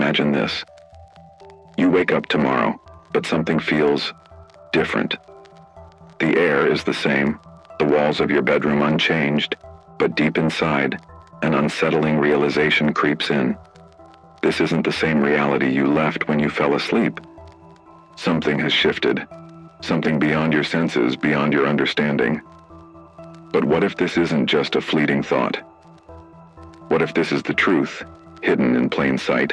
Imagine this. You wake up tomorrow, but something feels different. The air is the same, the walls of your bedroom unchanged, but deep inside, an unsettling realization creeps in. This isn't the same reality you left when you fell asleep. Something has shifted, something beyond your senses, beyond your understanding. But what if this isn't just a fleeting thought? What if this is the truth, hidden in plain sight?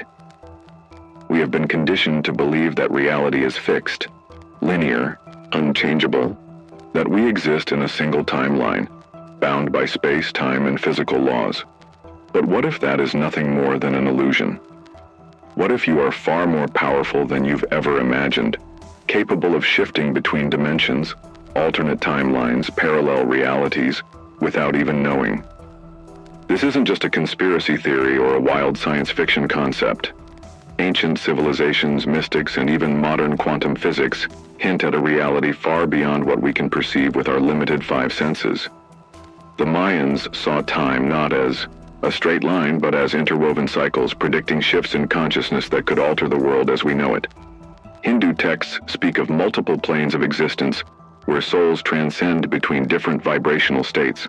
We have been conditioned to believe that reality is fixed, linear, unchangeable, that we exist in a single timeline, bound by space, time, and physical laws. But what if that is nothing more than an illusion? What if you are far more powerful than you've ever imagined, capable of shifting between dimensions, alternate timelines, parallel realities, without even knowing? This isn't just a conspiracy theory or a wild science fiction concept. Ancient civilizations, mystics, and even modern quantum physics hint at a reality far beyond what we can perceive with our limited five senses. The Mayans saw time not as a straight line, but as interwoven cycles predicting shifts in consciousness that could alter the world as we know it. Hindu texts speak of multiple planes of existence where souls transcend between different vibrational states.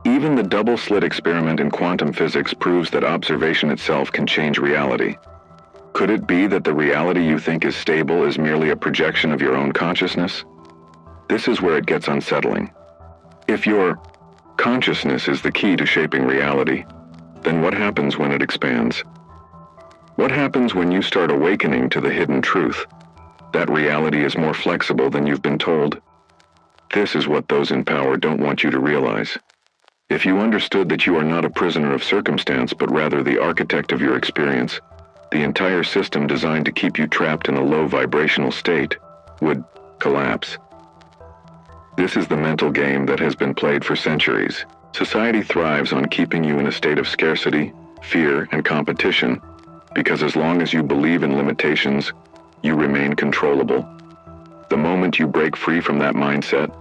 Even the double-slit experiment in quantum physics proves that observation itself can change reality. Could it be that the reality you think is stable is merely a projection of your own consciousness? This is where it gets unsettling. If your consciousness is the key to shaping reality, then what happens when it expands? What happens when you start awakening to the hidden truth? That reality is more flexible than you've been told. This is what those in power don't want you to realize. If you understood that you are not a prisoner of circumstance, but rather the architect of your experience, the entire system designed to keep you trapped in a low vibrational state would collapse. This is the mental game that has been played for centuries. Society thrives on keeping you in a state of scarcity, fear, and competition, because as long as you believe in limitations, you remain controllable. The moment you break free from that mindset,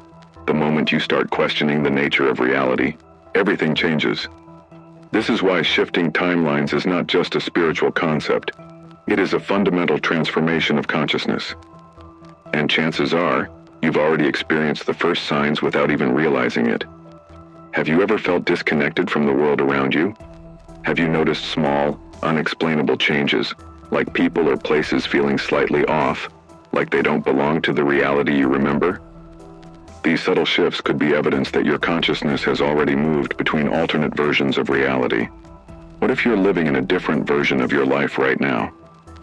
the moment you start questioning the nature of reality, everything changes. This is why shifting timelines is not just a spiritual concept. It is a fundamental transformation of consciousness. And chances are, you've already experienced the first signs without even realizing it. Have you ever felt disconnected from the world around you? Have you noticed small, unexplainable changes, like people or places feeling slightly off, like they don't belong to the reality you remember? These subtle shifts could be evidence that your consciousness has already moved between alternate versions of reality. What if you're living in a different version of your life right now?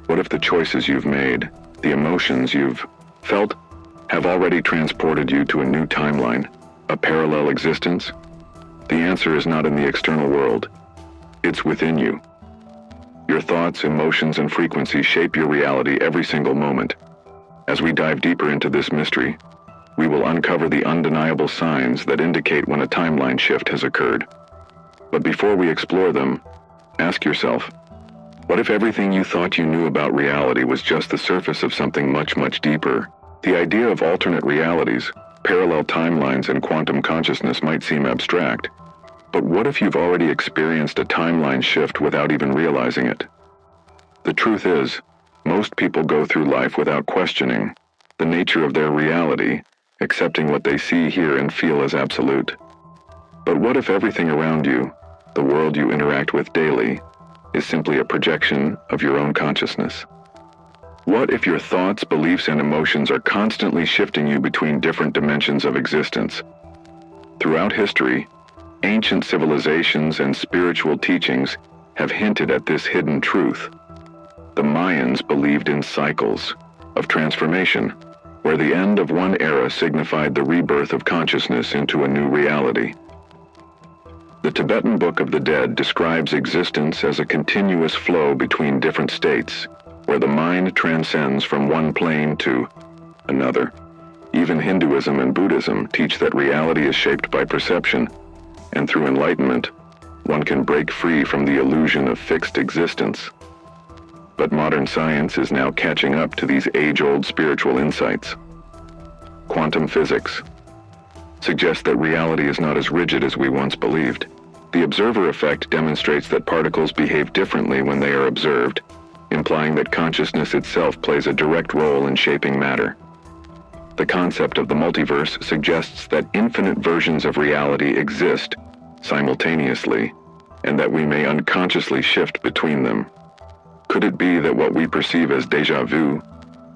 What if the choices you've made, the emotions you've felt, have already transported you to a new timeline, a parallel existence? The answer is not in the external world. It's within you. Your thoughts, emotions, and frequencies shape your reality every single moment. As we dive deeper into this mystery, we will uncover the undeniable signs that indicate when a timeline shift has occurred. But before we explore them, ask yourself, what if everything you thought you knew about reality was just the surface of something much, much deeper? The idea of alternate realities, parallel timelines, and quantum consciousness might seem abstract, but what if you've already experienced a timeline shift without even realizing it? The truth is, most people go through life without questioning the nature of their reality, accepting what they see, hear, and feel as absolute. But what if everything around you, the world you interact with daily, is simply a projection of your own consciousness? What if your thoughts, beliefs, and emotions are constantly shifting you between different dimensions of existence? Throughout history, ancient civilizations and spiritual teachings have hinted at this hidden truth. The Mayans believed in cycles of transformation, where the end of one era signified the rebirth of consciousness into a new reality. The Tibetan Book of the Dead describes existence as a continuous flow between different states, where the mind transcends from one plane to another. Even Hinduism and Buddhism teach that reality is shaped by perception, and through enlightenment, one can break free from the illusion of fixed existence. But modern science is now catching up to these age-old spiritual insights. Quantum physics suggests that reality is not as rigid as we once believed. The observer effect demonstrates that particles behave differently when they are observed, implying that consciousness itself plays a direct role in shaping matter. The concept of the multiverse suggests that infinite versions of reality exist simultaneously, and that we may unconsciously shift between them. Could it be that what we perceive as déjà vu,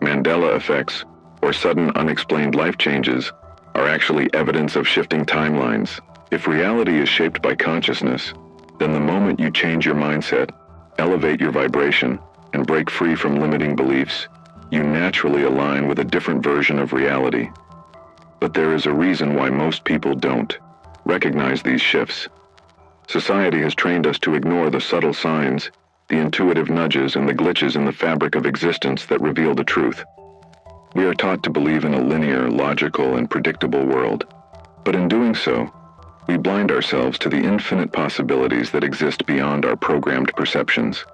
Mandela effects, or sudden unexplained life changes are actually evidence of shifting timelines? If reality is shaped by consciousness, then the moment you change your mindset, elevate your vibration, and break free from limiting beliefs, you naturally align with a different version of reality. But there is a reason why most people don't recognize these shifts. Society has trained us to ignore the subtle signs, the intuitive nudges, and the glitches in the fabric of existence that reveal the truth. We are taught to believe in a linear, logical, and predictable world. But in doing so, we blind ourselves to the infinite possibilities that exist beyond our programmed perceptions.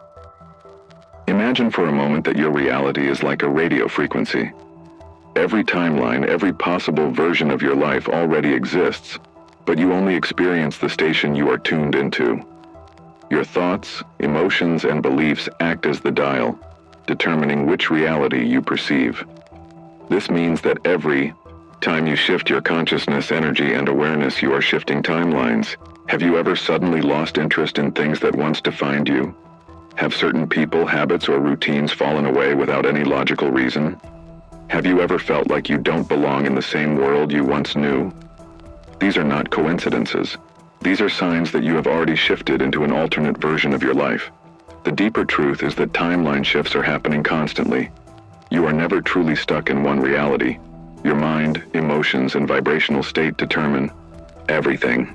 Imagine for a moment that your reality is like a radio frequency. Every timeline, every possible version of your life already exists, but you only experience the station you are tuned into. Your thoughts, emotions, and beliefs act as the dial, determining which reality you perceive. This means that every time you shift your consciousness, energy, and awareness, you are shifting timelines. Have you ever suddenly lost interest in things that once defined you? Have certain people, habits, or routines fallen away without any logical reason? Have you ever felt like you don't belong in the same world you once knew? These are not coincidences. These are signs that you have already shifted into an alternate version of your life. The deeper truth is that timeline shifts are happening constantly. You are never truly stuck in one reality. Your mind, emotions, and vibrational state determine everything.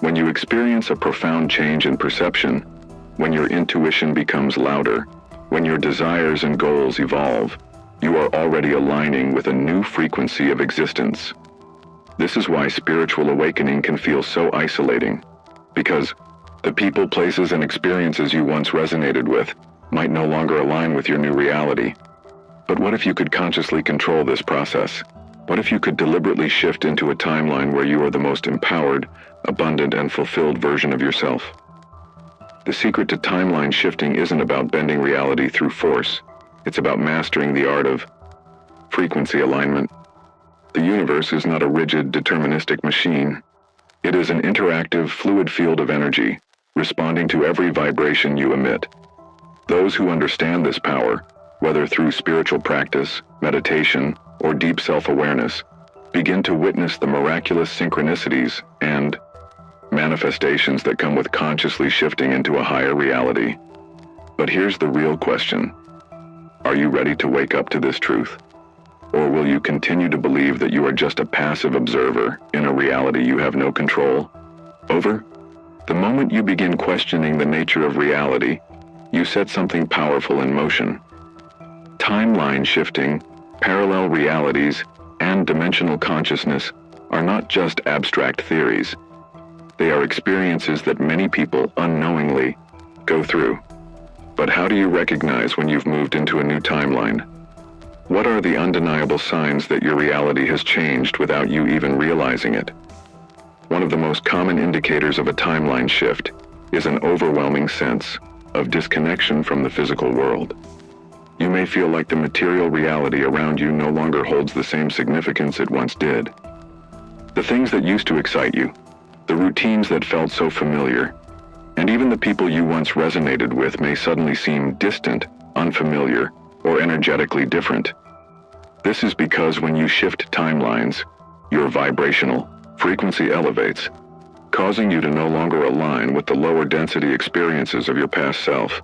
When you experience a profound change in perception, when your intuition becomes louder, when your desires and goals evolve, you are already aligning with a new frequency of existence. This is why spiritual awakening can feel so isolating, because the people, places, and experiences you once resonated with might no longer align with your new reality. But what if you could consciously control this process? What if you could deliberately shift into a timeline where you are the most empowered, abundant, and fulfilled version of yourself? The secret to timeline shifting isn't about bending reality through force. It's about mastering the art of frequency alignment. The universe is not a rigid, deterministic machine. It is an interactive, fluid field of energy, responding to every vibration you emit. Those who understand this power, whether through spiritual practice, meditation, or deep self-awareness, begin to witness the miraculous synchronicities and manifestations that come with consciously shifting into a higher reality. But here's the real question. Are you ready to wake up to this truth? Or will you continue to believe that you are just a passive observer in a reality you have no control over? The moment you begin questioning the nature of reality, you set something powerful in motion. Timeline shifting, parallel realities, and dimensional consciousness are not just abstract theories. They are experiences that many people unknowingly go through. But how do you recognize when you've moved into a new timeline? What are the undeniable signs that your reality has changed without you even realizing it? One of the most common indicators of a timeline shift is an overwhelming sense of disconnection from the physical world. You may feel like the material reality around you no longer holds the same significance it once did. The things that used to excite you, the routines that felt so familiar, and even the people you once resonated with may suddenly seem distant, unfamiliar, or energetically different. This is because when you shift timelines, your vibrational frequency elevates, causing you to no longer align with the lower density experiences of your past self.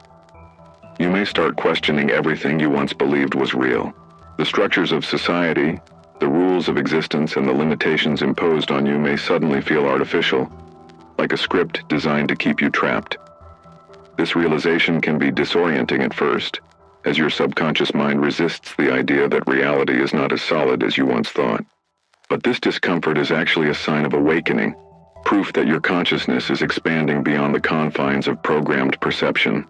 You may start questioning everything you once believed was real. The structures of society, the rules of existence, and the limitations imposed on you may suddenly feel artificial, like a script designed to keep you trapped. This realization can be disorienting at first, as your subconscious mind resists the idea that reality is not as solid as you once thought. But this discomfort is actually a sign of awakening, proof that your consciousness is expanding beyond the confines of programmed perception.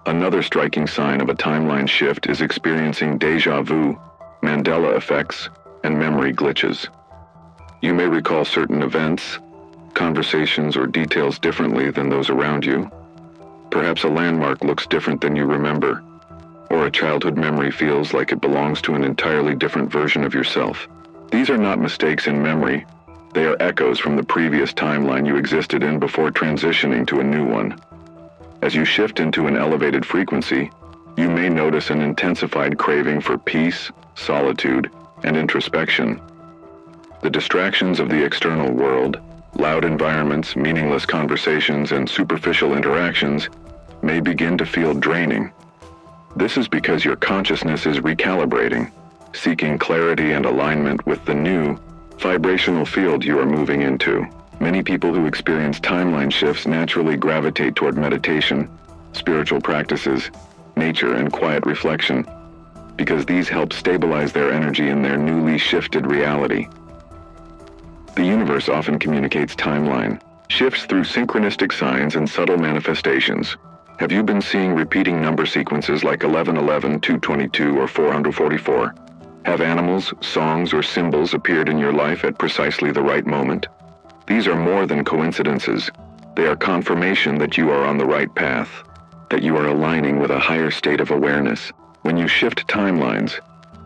Another striking sign of a timeline shift is experiencing déjà vu, Mandela effects, and memory glitches. You may recall certain events, conversations, or details differently than those around you. Perhaps a landmark looks different than you remember, or a childhood memory feels like it belongs to an entirely different version of yourself. These are not mistakes in memory. They are echoes from the previous timeline you existed in before transitioning to a new one. As you shift into an elevated frequency, you may notice an intensified craving for peace, solitude, and introspection. The distractions of the external world, loud environments, meaningless conversations, and superficial interactions may begin to feel draining. This is because your consciousness is recalibrating, seeking clarity and alignment with the new, vibrational field you are moving into. Many people who experience timeline shifts naturally gravitate toward meditation, spiritual practices, nature, and quiet reflection, because these help stabilize their energy in their newly shifted reality. The universe often communicates timeline shifts through synchronistic signs and subtle manifestations. Have you been seeing repeating number sequences like 1111, 222, or 444? Have animals, songs, or symbols appeared in your life at precisely the right moment? These are more than coincidences. They are confirmation that you are on the right path, that you are aligning with a higher state of awareness. When you shift timelines,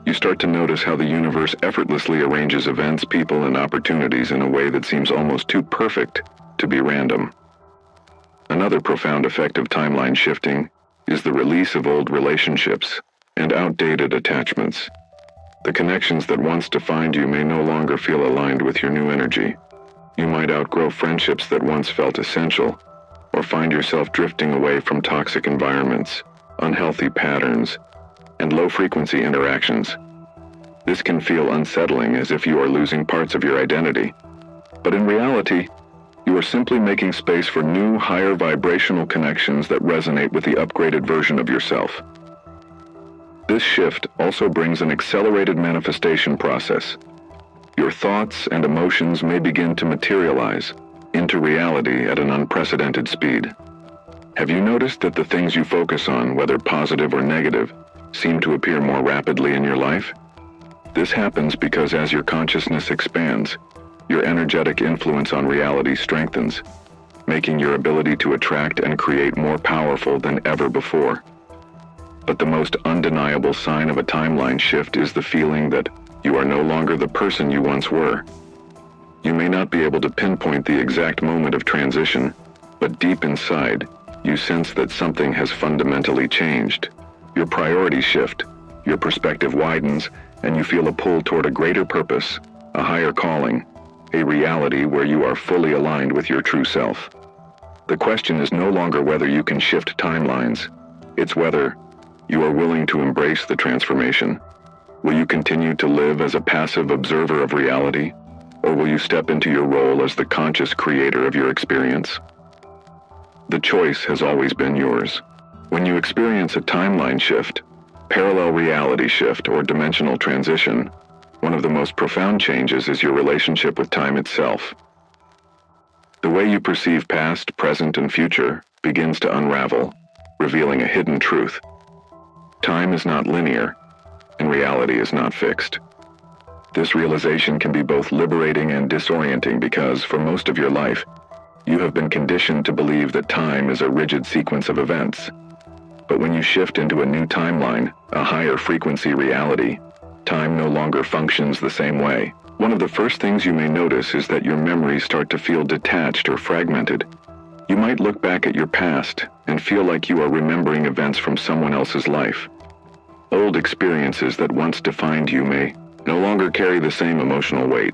you start to notice how the universe effortlessly arranges events, people, and opportunities in a way that seems almost too perfect to be random. Another profound effect of timeline shifting is the release of old relationships and outdated attachments. The connections that once defined you may no longer feel aligned with your new energy. You might outgrow friendships that once felt essential, or find yourself drifting away from toxic environments, unhealthy patterns, and low-frequency interactions. This can feel unsettling, as if you are losing parts of your identity. But in reality, you are simply making space for new, higher vibrational connections that resonate with the upgraded version of yourself. This shift also brings an accelerated manifestation process. Your thoughts and emotions may begin to materialize into reality at an unprecedented speed. Have you noticed that the things you focus on, whether positive or negative, seem to appear more rapidly in your life? This happens because as your consciousness expands, your energetic influence on reality strengthens, making your ability to attract and create more powerful than ever before. But the most undeniable sign of a timeline shift is the feeling that you are no longer the person you once were. You may not be able to pinpoint the exact moment of transition, but deep inside, you sense that something has fundamentally changed. Your priorities shift, your perspective widens, and you feel a pull toward a greater purpose, a higher calling, a reality where you are fully aligned with your true self. The question is no longer whether you can shift timelines, it's whether you are willing to embrace the transformation. Will you continue to live as a passive observer of reality, or will you step into your role as the conscious creator of your experience? The choice has always been yours. When you experience a timeline shift, parallel reality shift, or dimensional transition, one of the most profound changes is your relationship with time itself. The way you perceive past, present, and future begins to unravel, revealing a hidden truth. Time is not linear, and reality is not fixed. This realization can be both liberating and disorienting because, for most of your life, you have been conditioned to believe that time is a rigid sequence of events. But when you shift into a new timeline, a higher frequency reality, time no longer functions the same way. One of the first things you may notice is that your memories start to feel detached or fragmented. You might look back at your past and feel like you are remembering events from someone else's life. Old experiences that once defined you may no longer carry the same emotional weight,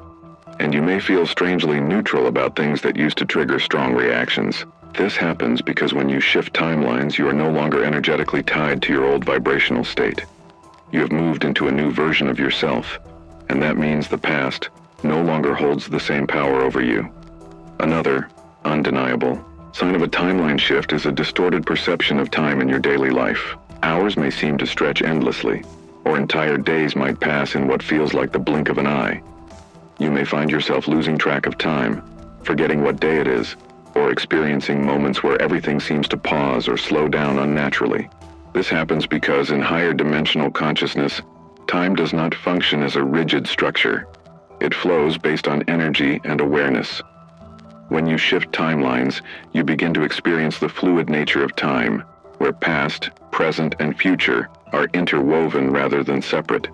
and you may feel strangely neutral about things that used to trigger strong reactions. This happens because when you shift timelines, you are no longer energetically tied to your old vibrational state. You have moved into a new version of yourself, and that means the past no longer holds the same power over you. Another, undeniable, sign of a timeline shift is a distorted perception of time in your daily life. Hours may seem to stretch endlessly, or entire days might pass in what feels like the blink of an eye. You may find yourself losing track of time, forgetting what day it is, or experiencing moments where everything seems to pause or slow down unnaturally. This happens because in higher dimensional consciousness, time does not function as a rigid structure. It flows based on energy and awareness. When you shift timelines, you begin to experience the fluid nature of time, where past, present, and future are interwoven rather than separate.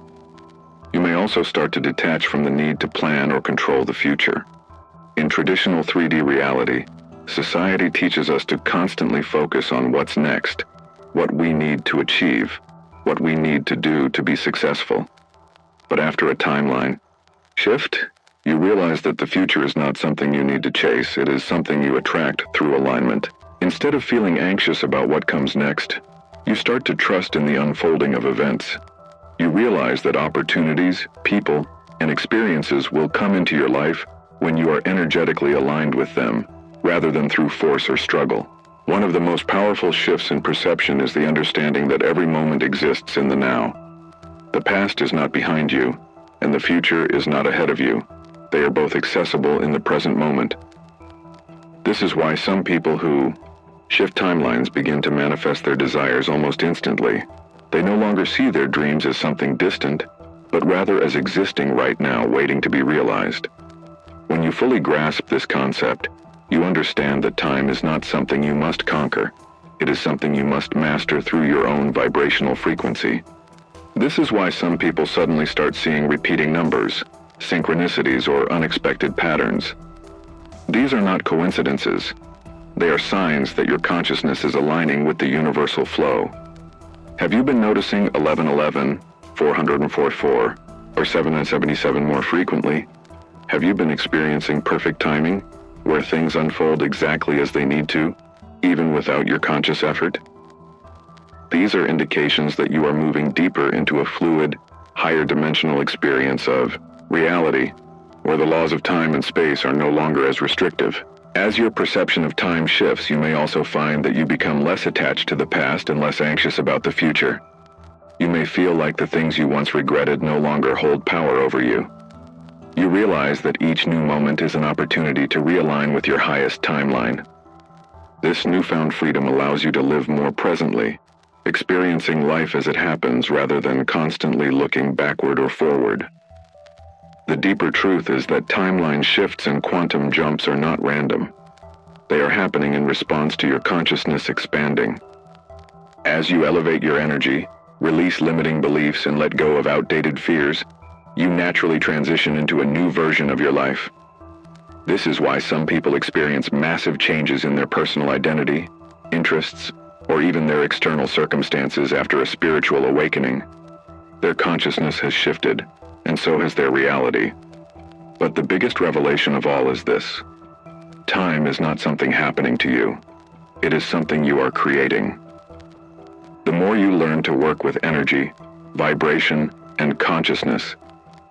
You may also start to detach from the need to plan or control the future. In traditional 3D reality, society teaches us to constantly focus on what's next, what we need to achieve, what we need to do to be successful. But after a timeline shift, you realize that the future is not something you need to chase, it is something you attract through alignment. Instead of feeling anxious about what comes next, you start to trust in the unfolding of events. You realize that opportunities, people, and experiences will come into your life when you are energetically aligned with them, rather than through force or struggle. One of the most powerful shifts in perception is the understanding that every moment exists in the now. The past is not behind you, and the future is not ahead of you. They are both accessible in the present moment. This is why some people who shift timelines begin to manifest their desires almost instantly. They no longer see their dreams as something distant, but rather as existing right now, waiting to be realized. When you fully grasp this concept, you understand that time is not something you must conquer. It is something you must master through your own vibrational frequency. This is why some people suddenly start seeing repeating numbers, synchronicities, or unexpected patterns. These are not coincidences. They are signs that your consciousness is aligning with the universal flow. Have you been noticing 1111, 444, or 777 more frequently? Have you been experiencing perfect timing, where things unfold exactly as they need to, even without your conscious effort? These are indications that you are moving deeper into a fluid, higher dimensional experience of reality, where the laws of time and space are no longer as restrictive. As your perception of time shifts, you may also find that you become less attached to the past and less anxious about the future. You may feel like the things you once regretted no longer hold power over you. You realize that each new moment is an opportunity to realign with your highest timeline. This newfound freedom allows you to live more presently, experiencing life as it happens rather than constantly looking backward or forward. The deeper truth is that timeline shifts and quantum jumps are not random. They are happening in response to your consciousness expanding. As you elevate your energy, release limiting beliefs, and let go of outdated fears, you naturally transition into a new version of your life. This is why some people experience massive changes in their personal identity, interests, or even their external circumstances after a spiritual awakening. Their consciousness has shifted, and so has their reality. But the biggest revelation of all is this: time is not something happening to you. It is something you are creating. The more you learn to work with energy, vibration, and consciousness,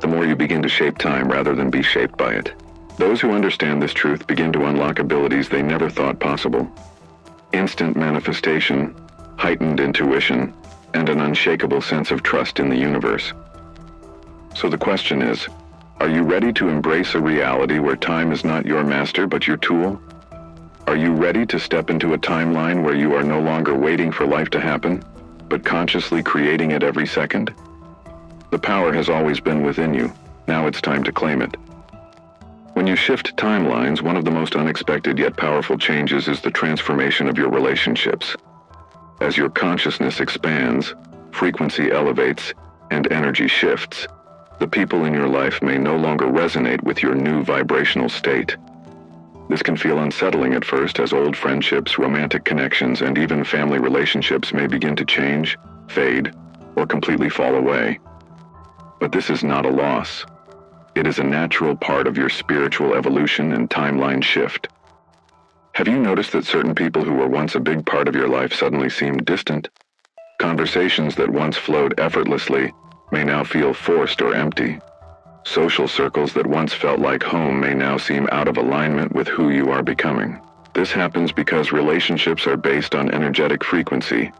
the more you begin to shape time rather than be shaped by it. Those who understand this truth begin to unlock abilities they never thought possible. Instant manifestation, heightened intuition, and an unshakable sense of trust in the universe. So the question is, are you ready to embrace a reality where time is not your master but your tool? Are you ready to step into a timeline where you are no longer waiting for life to happen, but consciously creating it every second? The power has always been within you. Now it's time to claim it. When you shift timelines, one of the most unexpected yet powerful changes is the transformation of your relationships. As your consciousness expands, frequency elevates, and energy shifts, the people in your life may no longer resonate with your new vibrational state. This can feel unsettling at first, as old friendships, romantic connections, and even family relationships may begin to change, fade, or completely fall away. But this is not a loss. It is a natural part of your spiritual evolution and timeline shift. Have you noticed that certain people who were once a big part of your life suddenly seem distant? Conversations that once flowed effortlessly may now feel forced or empty. Social circles that once felt like home may now seem out of alignment with who you are becoming. This happens because relationships are based on energetic frequency,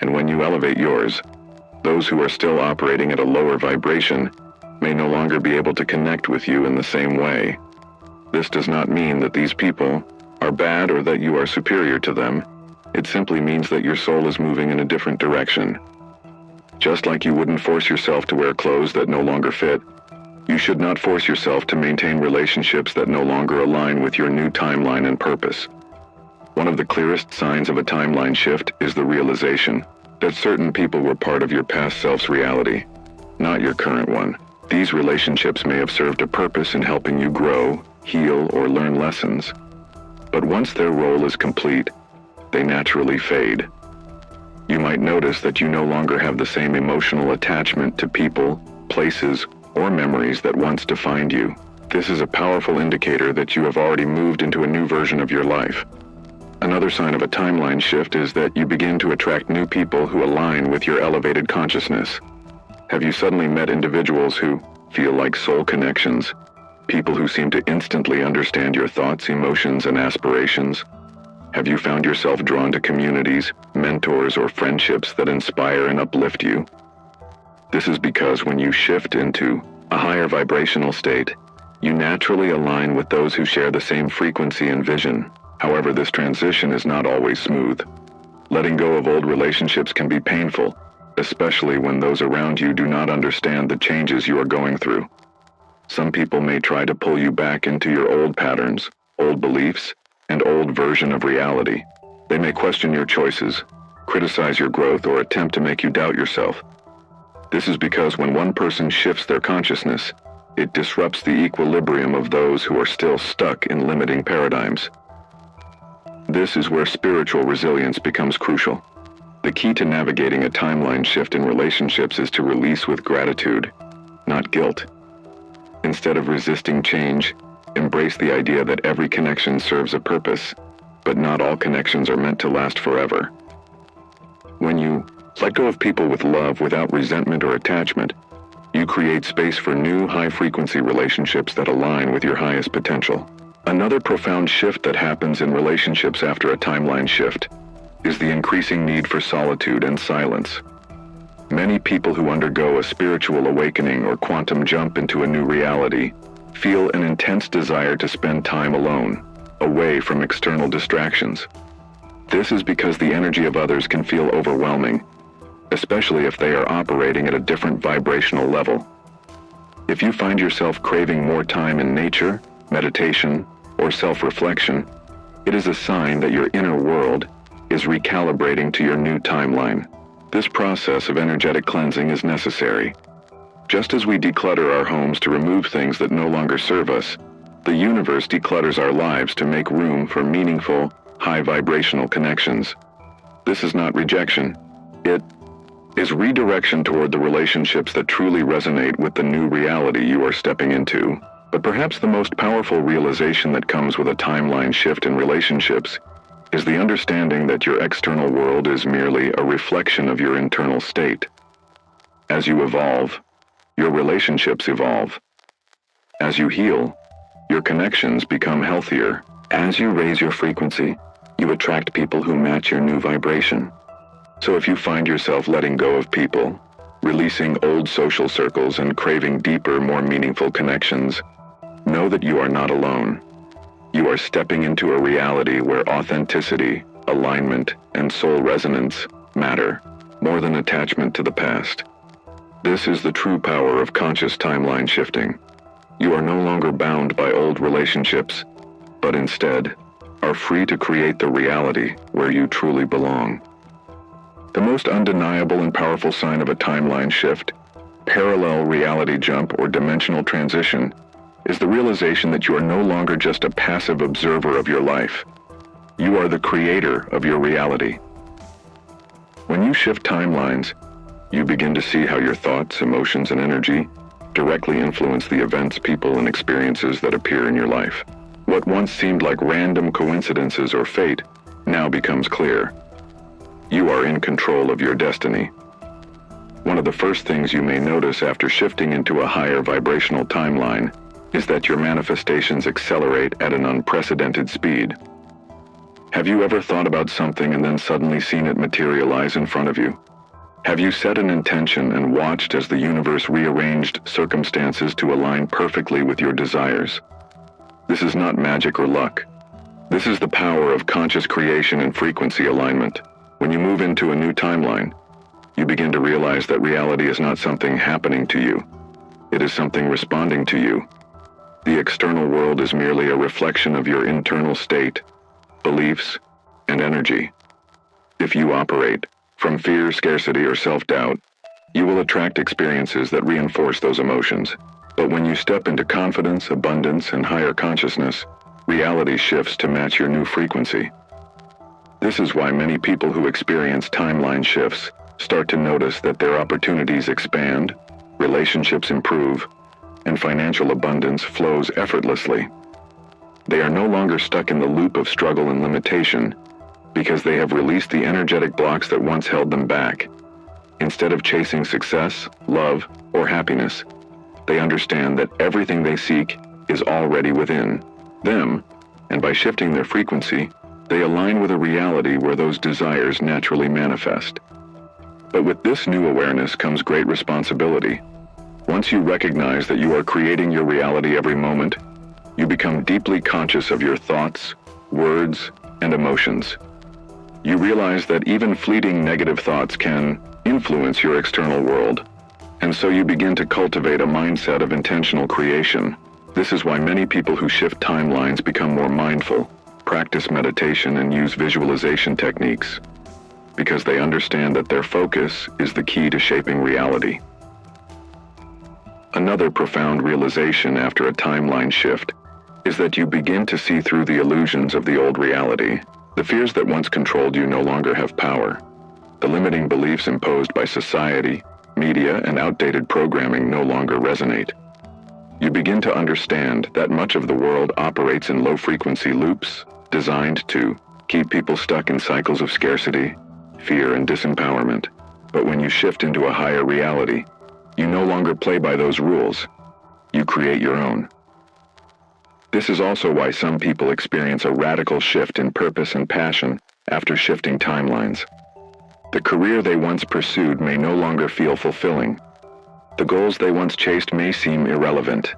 and when you elevate yours, those who are still operating at a lower vibration may no longer be able to connect with you in the same way. This does not mean that these people are bad or that you are superior to them. It simply means that your soul is moving in a different direction. Just like you wouldn't force yourself to wear clothes that no longer fit, You should not force yourself to maintain relationships that no longer align with your new timeline and purpose. One of the clearest signs of a timeline shift is the realization that certain people were part of your past self's reality, not your current one. These relationships may have served a purpose in helping you grow, heal, or learn lessons. But once their role is complete, they naturally fade. You might notice that you no longer have the same emotional attachment to people, places, or memories that once defined you. This is a powerful indicator that you have already moved into a new version of your life. Another sign of a timeline shift is that you begin to attract new people who align with your elevated consciousness. Have you suddenly met individuals who feel like soul connections? People who seem to instantly understand your thoughts, emotions, and aspirations? Have you found yourself drawn to communities, mentors, or friendships that inspire and uplift you? This is because when you shift into a higher vibrational state, you naturally align with those who share the same frequency and vision. However, this transition is not always smooth. Letting go of old relationships can be painful, especially when those around you do not understand the changes you are going through. Some people may try to pull you back into your old patterns, old beliefs, and old version of reality. They may question your choices, criticize your growth, or attempt to make you doubt yourself. This is because when one person shifts their consciousness, it disrupts the equilibrium of those who are still stuck in limiting paradigms. This is where spiritual resilience becomes crucial. The key to navigating a timeline shift in relationships is to release with gratitude, not guilt. Instead of resisting change, embrace the idea that every connection serves a purpose, but not all connections are meant to last forever. When you let go of people with love without resentment or attachment, you create space for new high-frequency relationships that align with your highest potential. Another profound shift that happens in relationships after a timeline shift is the increasing need for solitude and silence. Many people who undergo a spiritual awakening or quantum jump into a new reality feel an intense desire to spend time alone, away from external distractions. This is because the energy of others can feel overwhelming, especially if they are operating at a different vibrational level. If you find yourself craving more time in nature, meditation, or self-reflection, it is a sign that your inner world is recalibrating to your new timeline. This process of energetic cleansing is necessary. Just as we declutter our homes to remove things that no longer serve us, the universe declutters our lives to make room for meaningful, high-vibrational connections. This is not rejection. It is redirection toward the relationships that truly resonate with the new reality you are stepping into. But perhaps the most powerful realization that comes with a timeline shift in relationships is the understanding that your external world is merely a reflection of your internal state. As you evolve, your relationships evolve. As you heal, your connections become healthier. As you raise your frequency, you attract people who match your new vibration. So if you find yourself letting go of people, releasing old social circles, and craving deeper, more meaningful connections, know that you are not alone. You are stepping into a reality where authenticity, alignment, and soul resonance matter more than attachment to the past. This is the true power of conscious timeline shifting. You are no longer bound by old relationships, but instead are free to create the reality where you truly belong. The most undeniable and powerful sign of a timeline shift, parallel reality jump, or dimensional transition is the realization that you are no longer just a passive observer of your life. You are the creator of your reality. When you shift timelines, you begin to see how your thoughts, emotions, and energy directly influence the events, people, and experiences that appear in your life. What once seemed like random coincidences or fate now becomes clear. You are in control of your destiny. One of the first things you may notice after shifting into a higher vibrational timeline is that your manifestations accelerate at an unprecedented speed. Have you ever thought about something and then suddenly seen it materialize in front of you? Have you set an intention and watched as the universe rearranged circumstances to align perfectly with your desires? This is not magic or luck. This is the power of conscious creation and frequency alignment. When you move into a new timeline, you begin to realize that reality is not something happening to you. It is something responding to you. The external world is merely a reflection of your internal state, beliefs, and energy. If you operate from fear, scarcity, or self-doubt, you will attract experiences that reinforce those emotions. But when you step into confidence, abundance, and higher consciousness, reality shifts to match your new frequency. This is why many people who experience timeline shifts start to notice that their opportunities expand, relationships improve, and financial abundance flows effortlessly. They are no longer stuck in the loop of struggle and limitation because they have released the energetic blocks that once held them back. Instead of chasing success, love, or happiness, they understand that everything they seek is already within them, and by shifting their frequency, they align with a reality where those desires naturally manifest. But with this new awareness comes great responsibility. Once you recognize that you are creating your reality every moment, you become deeply conscious of your thoughts, words, and emotions. You realize that even fleeting negative thoughts can influence your external world, and so you begin to cultivate a mindset of intentional creation. This is why many people who shift timelines become more mindful, practice meditation, and use visualization techniques, because they understand that their focus is the key to shaping reality. Another profound realization after a timeline shift is that you begin to see through the illusions of the old reality. The fears that once controlled you no longer have power. The limiting beliefs imposed by society, media, and outdated programming no longer resonate. You begin to understand that much of the world operates in low-frequency loops designed to keep people stuck in cycles of scarcity, fear, and disempowerment. But when you shift into a higher reality, you no longer play by those rules. You create your own. This is also why some people experience a radical shift in purpose and passion after shifting timelines. The career they once pursued may no longer feel fulfilling. The goals they once chased may seem irrelevant.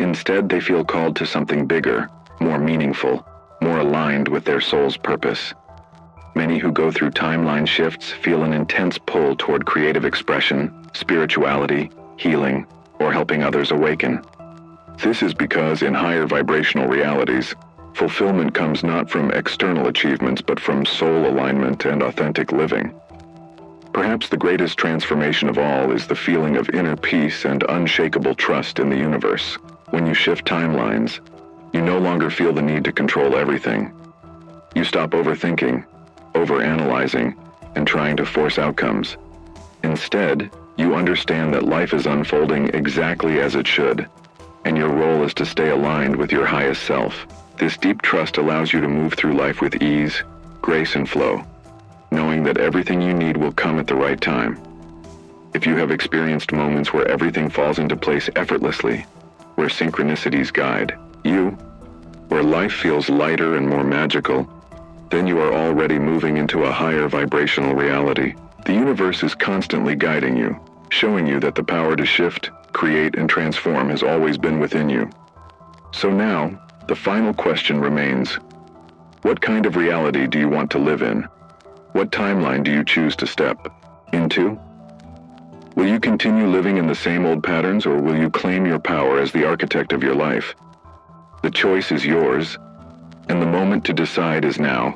Instead, they feel called to something bigger, more meaningful, more aligned with their soul's purpose. Many who go through timeline shifts feel an intense pull toward creative expression, spirituality, healing, or helping others awaken. This is because in higher vibrational realities, fulfillment comes not from external achievements but from soul alignment and authentic living. Perhaps the greatest transformation of all is the feeling of inner peace and unshakable trust in the universe. When you shift timelines, you no longer feel the need to control everything. You stop overthinking, overanalyzing, and trying to force outcomes. Instead, you understand that life is unfolding exactly as it should, and your role is to stay aligned with your highest self. This deep trust allows you to move through life with ease, grace, and flow, knowing that everything you need will come at the right time. If you have experienced moments where everything falls into place effortlessly, where synchronicities guide you, where life feels lighter and more magical, then you are already moving into a higher vibrational reality. The universe is constantly guiding you, showing you that the power to shift, create, and transform has always been within you. So now, the final question remains: what kind of reality do you want to live in? What timeline do you choose to step into? Will you continue living in the same old patterns, or will you claim your power as the architect of your life? The choice is yours, and the moment to decide is now.